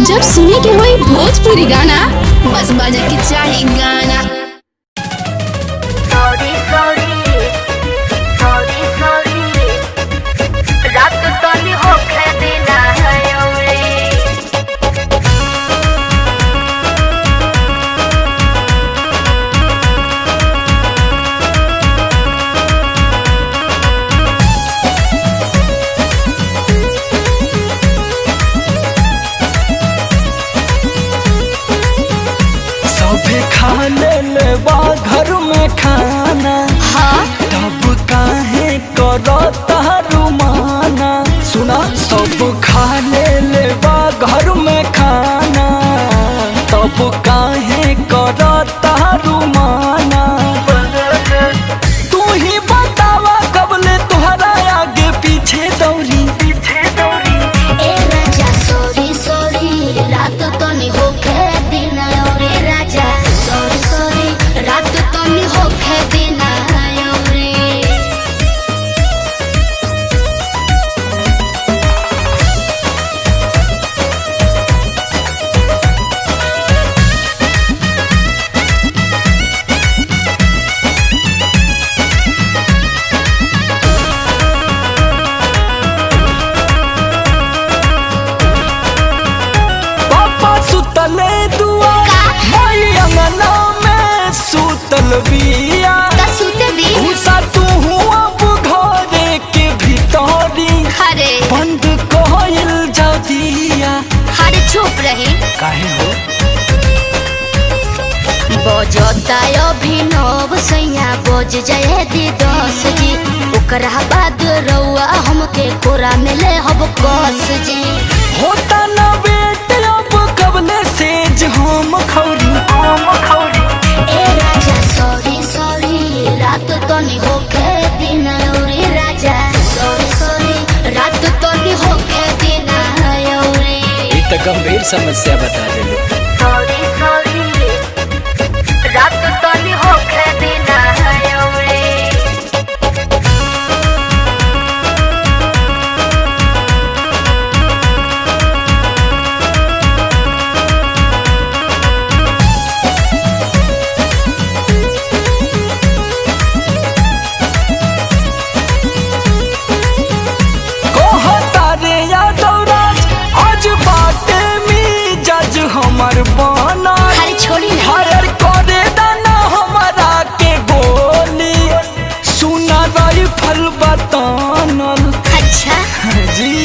जब सुने के होई भोजपुरी गाना बस बजे के चाही गाना। सॉरी सॉरी सॉरी सॉरी रात तनी होखे देना है औरे। सबे खा ले बा घर में खाना, हाँ तब काहे करो तारू माना। सुना सब खा ले बा घर में खाना, तब काहे करो तारू माना। तू ही बतावा कबले तुहरा आगे पीछे दौड़ी। ए राजा सॉरी सॉरी रात तनी होखे देना औरे। राजा सॉरी सॉरी रात तनी होखे देना औरे। पापा सुतले दुआ मई अंगना में सुतल बिया। सुते दी घुसा तू अब घरे के भीतरी, हरे बंद कहल जादिया। हरे चुप रही। काहे हो बजता अभिनव सैया बज जाए दी 10 जी। ओकरा बाद रउआ हमके कोरा में ले हब कस जी। होता ना बेट अब कबले सेज हम खौरी। ए राजा सॉरी सॉरी रात तनी होखे दिन औरे। राजा सॉरी सॉरी रात तनी होखे दिन औरे। ये तो गंभीर समस्या बता रहे। सॉरी सॉरी रात तनी होखे दिन औरे। कहता रे यादवराज आज बाटे में जज हमर बना। हरे छोड़ी ना फायर करे दाना हमारा के गोली, सुना राइफल बतानल। अच्छा जी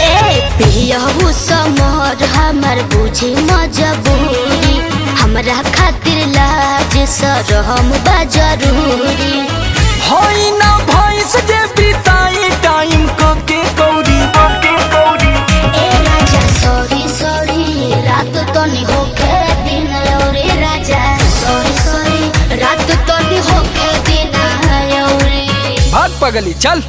ए पियहू समर हमर बुझी मजबूरी। हमरा खातिर लाज शरम बा जरूरी। होई ना भैंस जे बिताई टाइम के कौड़ी। ए राजा सॉरी सॉरी रात तनी होखे दिन औरे। राजा सॉरी सॉरी रात तनी होखे दिन औरे। भाग पगली चल।